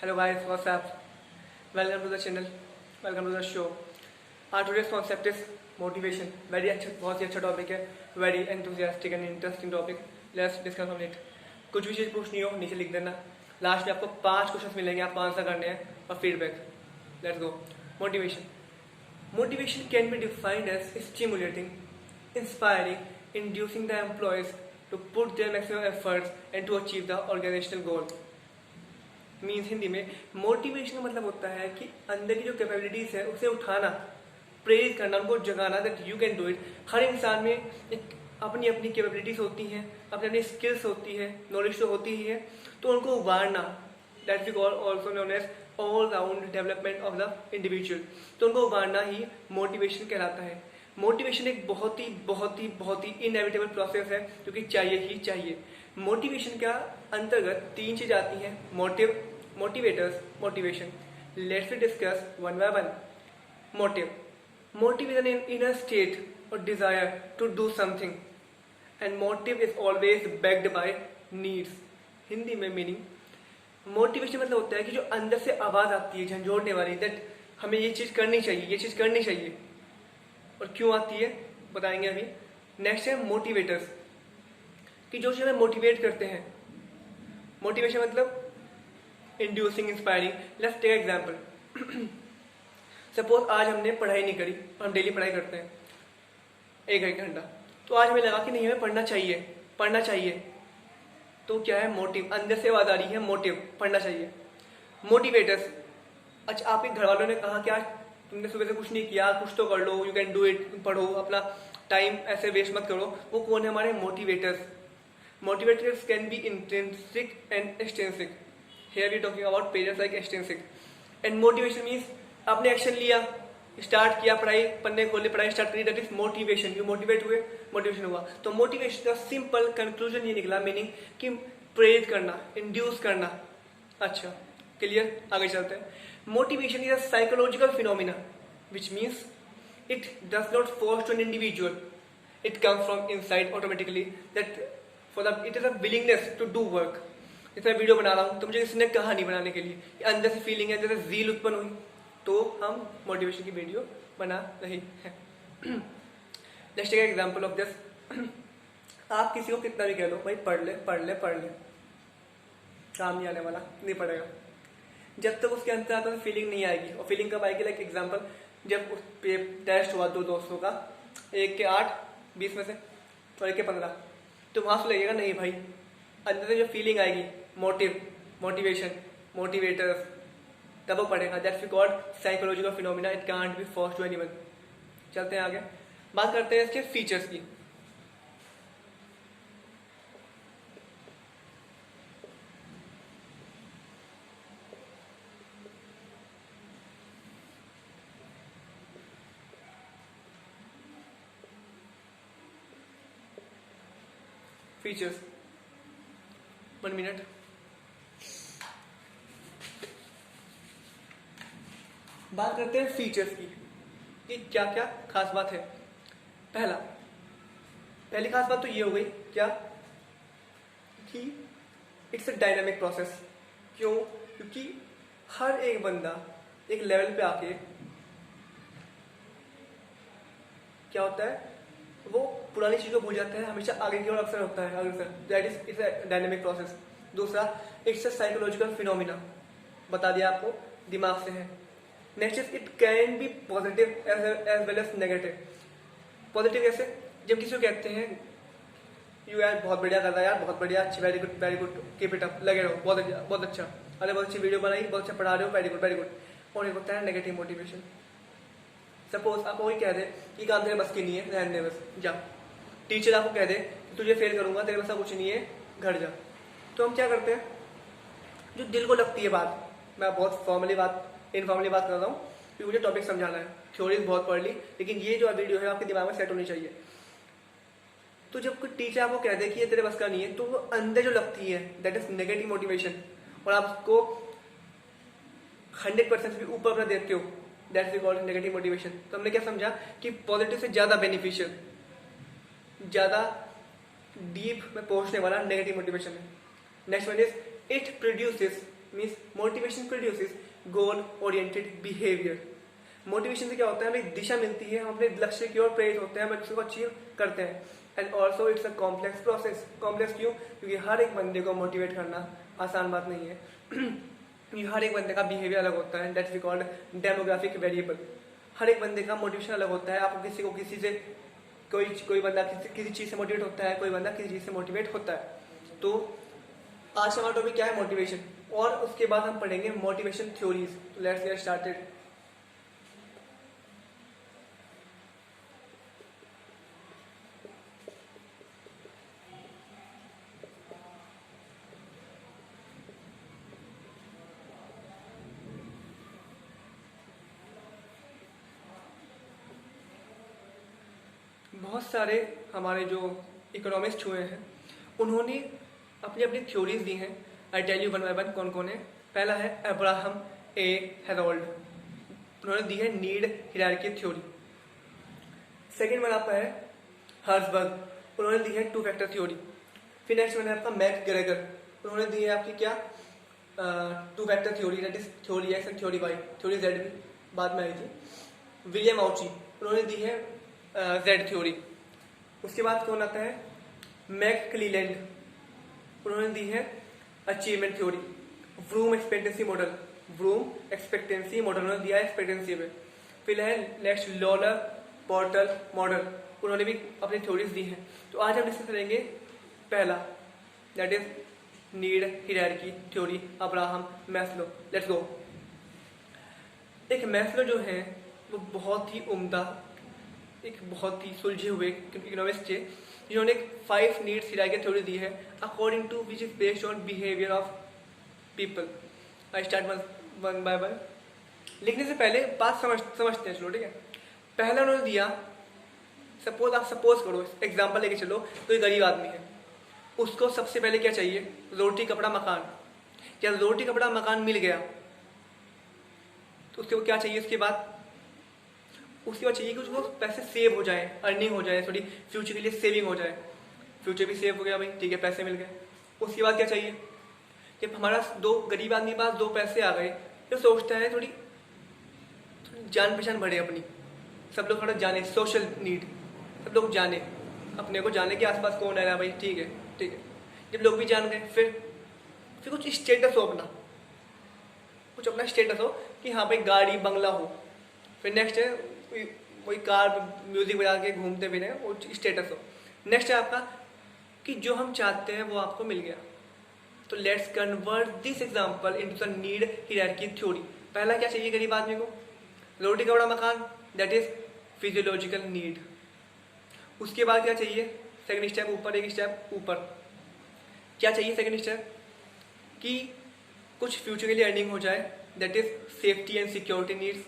Hello guys, what's up? Welcome to the channel. Welcome to the show. Our today's concept is motivation. Very अच्छा, बहुत ही अच्छा topic है. Very enthusiastic and interesting topic. Let's discuss on it. कुछ भी चीज़ पूछनी हो नीचे लिख देना. लास्ट में आपको 5 क्वेश्चन मिलेंगे, आपको आंसर करने हैं और feedback. Let's go. Motivation. Motivation can be defined as stimulating, inspiring, inducing the employees to put their maximum efforts and to achieve the organizational goal. Means Hindi में मोटिवेशन का मतलब होता है कि अंदर की जो कैपेबिलिटीज है उसे उठाना, प्रेरित करना, उनको जगाना that you can do it. हर इंसान में एक अपनी अपनी कैपेबिलिटीज होती हैं, अपनी अपनी स्किल्स होती है, नॉलेज तो होती ही है, तो उनको उभारना that we call also known as all round development of the individual. तो उनको उभारना ही मोटिवेशन कहलाता है. मोटिवेशन एक बहुत ही इनएविटेबल प्रोसेस है जो कि चाहिए ही चाहिए. मोटिवेशन का अंतर्गत 3 चीज आती हैं: motive, motivators, motivation. Let's discuss one by one. Motive. Motive is an inner state और desire to do something and motive is always backed by needs. Hindi में मीनिंग मोटिवेशन मतलब होता है कि जो अंदर से आवाज आती है झंझोड़ने वाली, दैट हमें ये चीज करनी चाहिए, ये चीज करनी चाहिए. और क्यों आती है बताएंगे अभी. नेक्स्ट है मोटिवेटर्स, कि जो चीज हमें मोटिवेट करते हैं. मोटिवेशन मतलब inducing, inspiring. Let's take example. Suppose आज हमने पढ़ाई नहीं करी और हम डेली पढ़ाई करते हैं 1 घंटा. तो आज हमें लगा कि नहीं, हमें पढ़ना चाहिए. तो क्या है? मोटिव. अंदर से आवाज आ रही है मोटिव, पढ़ना चाहिए. मोटिवेटर्स. अच्छा, आपके घर वालों ने कहा कि आज तुमने सुबह से कुछ नहीं किया, कुछ तो कर लो, यू कैन डू इट, पढ़ो, अपना टाइम ऐसे वेस्ट मत करो. वो कौन है? हमारे motivators. Motivators can be intrinsic and extrinsic. Here we are talking about pages like extrinsic. And motivation means आपने एक्शन लिया, स्टार्ट किया, पढ़ाई पढ़ने खोले, पढ़ाई स्टार्ट करी, that is motivation. You motivate हुए, मोटिवेशन हुआ. तो मोटिवेशन का सिंपल कंक्लूजन ये निकला, मीनिंग कि प्रेरित करना, इंड्यूस करना. अच्छा, क्लियर? आगे चलते हैं. Motivation is a psychological phenomena which means it does not force to an individual. It comes from inside automatically. That it is a willingness to do work. जैसे मैं वीडियो बना रहा हूँ तो मुझे किसी ने कहा नहीं बनाने के लिए, अंदर से फीलिंग है, जैसे ज़ील उत्पन्न हुई, तो हम मोटिवेशन की वीडियो बना रहे हैं. Let's take example of this. आप किसी को कितना भी कह लो, भाई पढ़ ले, काम नहीं आने वाला, नहीं पढ़ेगा. जब तक उसके अंदर आता तो फीलिंग नहीं आएगी. और फीलिंग कब आएगी? लाइक एग्जाम्पल, जब टेस्ट हुआ 2 दोस्तों का, 1 के 8 20 में से और 1 के 15, तो वहां से लगेगा नहीं भाई, अंदर से जो फीलिंग आएगी, मोटिव, मोटिवेशन, मोटिवेटर्स, तब वो पढ़ेगा. That's we called psychological phenomena. It can't be forced to anyone. चलते हैं आगे, बात करते हैं इसके फीचर्स की. Features, 1 minute. बात करते हैं फीचर्स की कि क्या क्या खास बात है. पहली खास बात तो ये हो गई क्या कि इट्स अ डायनामिक प्रोसेस. क्यों? क्योंकि हर एक बंदा एक लेवल पे आके क्या होता है, वो पुरानी चीज को भूल जाता है, हमेशा आगे की ओर अक्सर होता है, अग्रसर. That is it's a dynamic process. दूसरा, इट्स अ साइकोलॉजिकल फिनोमिना. बता दिया आपको, दिमाग से है. Next is it can be positive as well as negative. Positive कैसे? जब किसी को कहते हैं यू यार बहुत बढ़िया कर रहा है, यार बहुत बढ़िया, अच्छी, very good, keep it up, लगे रहो, बहुत अच्छा, अरे बहुत अच्छी वीडियो बनाई, बहुत अच्छा पढ़ा रहे हो, वेरी गुड. और एक होता है नेगेटिव मोटिवेशन. सपोज आपको कोई कह दे कि काम तेरे बस की नहीं है, रहने दे, बस जा. टीचर आपको कह दे तुझे फेल करूंगा, तेरे बस कुछ नहीं है, घर जा. तो हम क्या करते हैं? जो दिल को लगती है बात, मैं बहुत इनफॉर्मली बात कर रहा हूँ क्योंकि मुझे टॉपिक समझाना है. थ्योरीज बहुत पढ़ ली, लेकिन ये जो वीडियो है आपके दिमाग में सेट होनी चाहिए. तो जब कोई टीचर आपको कह दे कि ये तेरे बस का नहीं है, तो वो अंदर जो लगती है दैट इज नेगेटिव मोटिवेशन, और आप उसको 100% भी ऊपर अपना देते हो, that's we called negative motivation. तो हमने क्या समझा कि पॉजिटिव से ज्यादा बेनिफिशियल, ज्यादा डीप में पहुंचने वाला नेगेटिव मोटिवेशन है. Next one is it produces means motivation produces goal oriented behaviour. Motivation से क्या होता है, हमें एक दिशा मिलती है, हम अपने लक्ष्य की ओर प्रेरित होते हैं, हम उसको अचीव करते हैं। And also it's a complex process. Complex क्यों? क्योंकि हर एक बंदे को मोटिवेट करना आसान बात नहीं है। हर एक बंदे का बिहेवियर अलग होता है, that's we called demographic variable. हर एक बंदे का मोटिवेशन अलग होता है। आपको किसी को किसी से कोई बंदा किसी चीज़ से मोटिवेट होता है, कोई बंदा किसी चीज़ से मोटिवेट होता है। तो आज हमारा टॉपिक क्या है? मोटिवेशन। और उसके बाद हम पढ़ेंगे motivation theories. Let's get started. बहुत सारे हमारे जो इकोनॉमिस्ट हुए हैं उन्होंने अपनी अपनी थ्योरीज दी हैं। I tell you one by one कौन कौन है। पहला है अब्राहम ए हेरोल्ड, उन्होंने दी है need hierarchy theory. Second one आपका है हर्सबर्ग, उन्होंने दी है टू फैक्टर थ्योरी। फिर नेक्स्ट वन है आपका मैकग्रेगर, उन्होंने दी है आपकी क्या two factor theory, that is theory X and theory Y. Theory Z भी बाद में आई थी। विलियम आउची, उन्होंने दी है जेड थ्योरी। उसके बाद कौन आता है? मैक क्लीलैंड, उन्होंने दी है achievement theory. Vroom expectancy model, vroom expectancy model उन्होंने दिया है एक्सपेक्टेंसी में। फिर है नेक्स्ट लॉलर पोर्टल मॉडल, उन्होंने भी अपनी थ्योरीज दी हैं। तो आज हम डिस्कस करेंगे पहला, that is need hierarchy theory, Abraham Maslow. Let's go. एक मैस्लो जो है वो बहुत ही उम्दा, एक बहुत ही सुलझे हुए इकोनॉमिस्ट थे, जिन्होंने 5 नीड्स हायरार्की थ्योरी दी है according to which is based on behaviour of people. I start one by one. लिखने से पहले बात समझते हैं, चलो ठीक है। पहला उन्होंने दिया, आप सपोज करो, एग्जाम्पल लेके चलो, कोई गरीब आदमी है, उसको सबसे पहले क्या चाहिए? रोटी कपड़ा मकान। क्या रोटी कपड़ा मकान मिल गया तो उसको क्या चाहिए? उसके बाद चाहिए कि उसको पैसे सेव हो जाए, अर्निंग हो जाए, थोड़ी फ्यूचर के लिए सेविंग हो जाए। फ्यूचर भी सेव हो गया भाई, ठीक है, पैसे मिल गए। उसके बाद क्या चाहिए? जब हमारा गरीब आदमी के पास 2 पैसे आ गए तो सोचता है थोड़ी जान पहचान बढ़े अपनी, सब लोग थोड़ा जाने, सोशल नीड, सब लोग जाने, अपने को जाने के आसपास कौन है भाई, ठीक है ठीक है। जब लोग भी जान गए फिर कुछ स्टेटस हो अपना, कुछ अपना स्टेटस हो कि हाँ भाई गाड़ी बंगला हो। फिर नेक्स्ट है वही कार म्यूजिक बजा के घूमते फिरे, वो स्टेटस हो। नेक्स्ट है आपका कि जो हम चाहते हैं वो आपको मिल गया। तो let's convert this example into the need hierarchy theory. पहला क्या चाहिए गरीब आदमी को? रोटी कपड़ा मकान, दैट इज फिजियोलॉजिकल नीड। उसके बाद क्या चाहिए? सेकंड स्टेप ऊपर, एक स्टेप ऊपर, क्या चाहिए सेकंड स्टेप? कि कुछ फ्यूचर के लिए अर्निंग हो जाए, that is safety and security needs.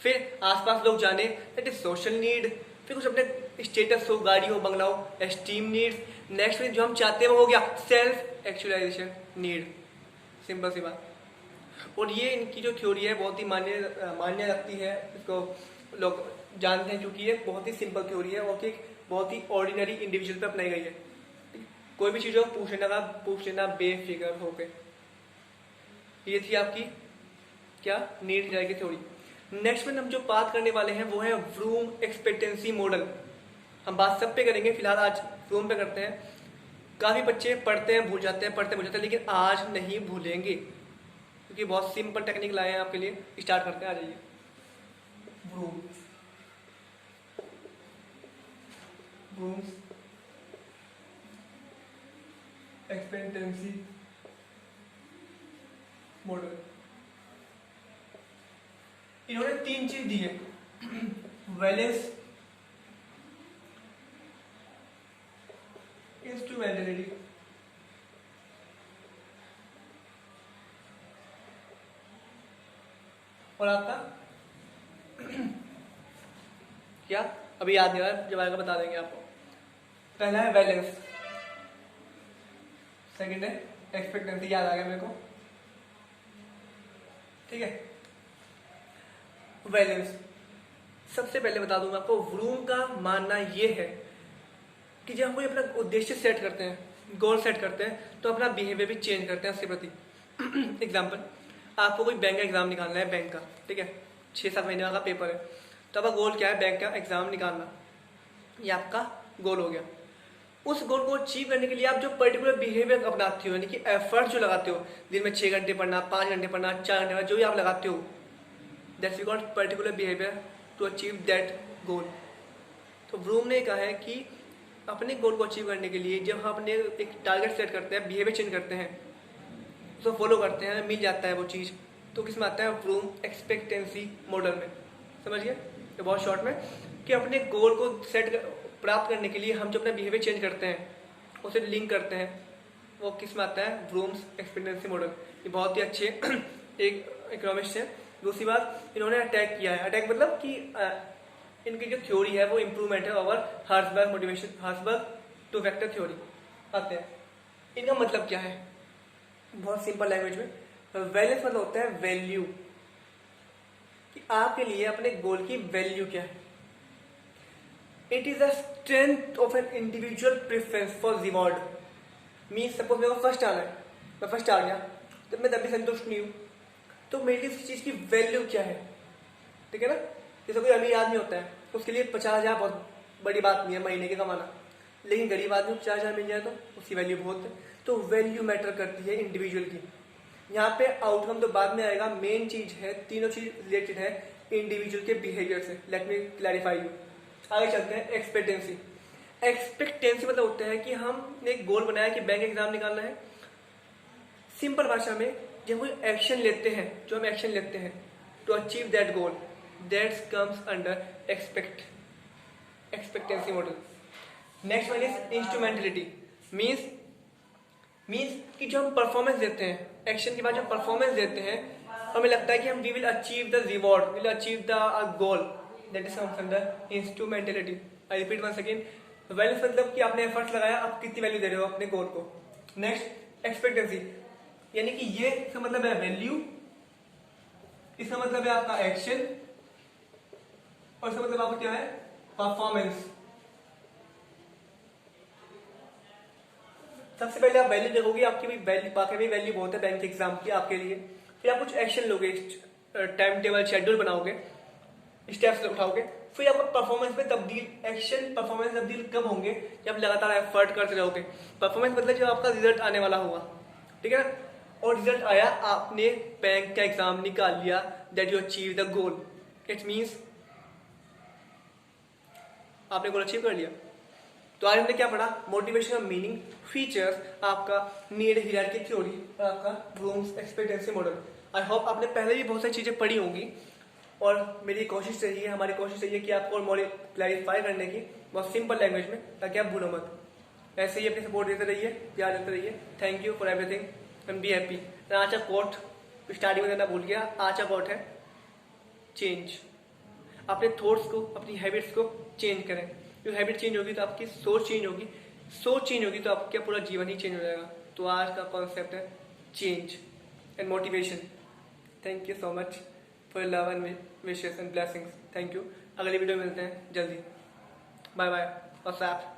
फिर आसपास लोग जाने, दैट इज सोशल नीड। फिर कुछ अपने स्टेटस हो, गाड़ी हो, बंगला हो, एस्टीम नीड्स। नेक्स्ट में जो हम चाहते हैं वो हो गया सेल्फ एक्चुअलाइजेशन नीड। सिंपल सी बात। और ये इनकी जो थ्योरी है बहुत ही मान्य लगती है, इसको लोग जानते हैं क्योंकि ये बहुत ही सिंपल थ्योरी है और कि बहुत ही ऑर्डिनरी इंडिविजुअल पे अपनाई गई है। कोई भी चीज़ हो पूछ लेना बेफिक्र होकर। ये थी आपकी क्या नीड हायरार्की थ्योरी। नेक्स्ट में हम जो बात करने वाले हैं वो है व्रूम एक्सपेक्टेंसी मॉडल। हम बात सब पे करेंगे, फिलहाल आज व्रूम पे करते हैं। काफ़ी बच्चे पढ़ते हैं भूल जाते हैं, लेकिन आज नहीं भूलेंगे क्योंकि बहुत सिंपल टेक्निक लाए हैं आपके लिए। स्टार्ट करते हैं, आ जाइए। Vroom expectancy model. इन्होंने 3 चीज दी है, वैलेंस, इंस्ट्रूमेंटलिटी और आपका क्या अभी याद नहीं आ रहा, जब आएगा बता देंगे आपको। पहला है वैलेंस, सेकंड है एक्सपेक्टेंसी, याद आ गया मेरे को, ठीक है। वैलेंस सबसे पहले बता दूंगा आपको, व्रूम का मानना यह है कि जब हम कोई अपना उद्देश्य सेट करते हैं, गोल सेट करते हैं, तो अपना बिहेवियर भी चेंज करते हैं उसके प्रति। एग्जाम्पल, आपको कोई बैंक का एग्जाम निकालना है, बैंक का, ठीक है, 6-7 महीने का पेपर है, तो आपका गोल क्या है, बैंक का एग्जाम निकालना, ये आपका गोल हो गया। उस गोल को अचीव करने के लिए आप जो पर्टिकुलर बिहेवियर अपनाते हो, यानी कि एफर्ट जो लगाते हो, दिन में 6 घंटे पढ़ना, 5 घंटे पढ़ना, 4 घंटे पढ़ना, जो भी आप लगाते हो, that's we called particular behaviour to achieve that goal. तो ब्लूम ने कहा है कि अपने गोल को अचीव करने के लिए जब हम अपने एक टारगेट सेट करते हैं, बिहेवियर चेंज करते हैं, उसको फॉलो करते हैं, मिल जाता है वो चीज़, तो किस में आता है, ब्लूम एक्सपेक्टेंसी मॉडल में। समझ गए ये बहुत शॉर्ट में, कि अपने गोल को सेट प्राप्त करने के लिए हम जो अपना बिहेवियर चेंज करते हैं, उसे लिंक करते हैं, वो किस में आता है, ब्लूम्स एक्सपेक्टेंसी मॉडल। ये बहुत ही अच्छे एक इकोनॉमिस्ट है। दूसरी बात, इन्होंने अटैक किया है, अटैक मतलब कि इनकी जो थ्योरी है वो इम्प्रूवमेंट है over Herzberg motivation, Herzberg to factor theory आते हैं। इनका मतलब क्या है, बहुत सिंपल लैंग्वेज में, वैल्यूज मतलब होता है वैल्यू, कि आपके लिए अपने गोल की वैल्यू क्या है। It is the strength of an individual preference for reward. Mean suppose मेरे को फर्स्ट आना है, मैं फर्स्ट आ गया, तो मैं तभी संतुष्ट नहीं हूँ, तो मेरी इस चीज की वैल्यू क्या है, ठीक है ना। जैसे कोई अमीर आदमी होता है, उसके लिए 50,000 बहुत बड़ी बात नहीं है महीने के कमाना, लेकिन गरीब आदमी को 50,000 मिल जाए तो उसकी वैल्यू बहुत है। तो वैल्यू मैटर करती है इंडिविजुअल की। यहाँ पे आउटकम तो बाद में आएगा, मेन चीज है, तीनों चीज रिलेटेड है इंडिविजुअल के बिहेवियर से। Let me clarify you. आगे चलते हैं, एक्सपेक्टेंसी। एक्सपेक्टेंसी मतलब होता है कि हमने एक गोल बनाया कि बैंक एग्जाम निकालना है। सिंपल भाषा में, जब कोई एक्शन लेते हैं, जो हम एक्शन लेते हैं to achieve that goal, that comes under expectancy model. Next one is instrumentality. Means कि जो हम परफॉर्मेंस देते हैं, एक्शन के बाद जो परफॉर्मेंस देते हैं, हमें लगता है कि हम we will achieve the reward, will achieve the goal, that is comes under instrumentality. I repeat once again, value मतलब कि आपने एफर्ट्स लगाया, आप कितनी वैल्यू दे रहे हो अपने गोल को। नेक्स्ट एक्सपेक्टेंसी, यानी कि ये इसका मतलब है वैल्यू, इसका मतलब है आपका एक्शन, और इसका मतलब आपका क्या है, परफॉर्मेंस। सबसे पहले आप वैल्यू देखोगे, आपकी भी वैल्यू, बाकी भी वैल्यू बहुत है बैंक एग्जाम की आपके लिए। फिर आप कुछ एक्शन लोगे, टाइम टेबल शेड्यूल बनाओगे, स्टेप्स उठाओगे, फिर आपको परफॉर्मेंस में तब्दील, एक्शन परफॉर्मेंस तब्दील कब होंगे, जब लगातार एफर्ट करते रहोगे। परफॉर्मेंस मतलब जब आपका रिजल्ट आने वाला होगा, ठीक है ना, और रिजल्ट आया, आपने बैंक का एग्जाम निकाल लिया, that you achieve the goal. It means आपने गोल अचीव कर लिया। तो आज हमने क्या पढ़ा, मोटिवेशन का मीनिंग, फीचर्स, आपका नीड हायरार्की थ्योरी और आपका Bloom's expectancy model. I hope आपने पहले भी बहुत सारी चीजें पढ़ी होंगी, और मेरी कोशिश रही है, हमारी कोशिश रही है कि आपको मॉडल क्लैरिफाई करने की बहुत सिंपल लैंग्वेज में, ताकि आप भूलो मत। ऐसे ही अपनी सपोर्ट देते रहिए, प्यार देते रहिए। Thank you for everything and be happy. आज का कोट स्टार्टिंग में देना भूल गया, आज का कोट है चेंज। अपने थॉट्स को, अपनी हैबिट्स को चेंज करें। जो हैबिट चेंज होगी तो आपकी सोच चेंज होगी, सोच चेंज होगी तो आपका पूरा जीवन ही चेंज हो जाएगा। तो आज का कॉन्सेप्ट है change and motivation. Thank you so much for love and wishes and blessings. Thank you. अगली वीडियो में मिलते हैं जल्दी। बाय बाय और साथ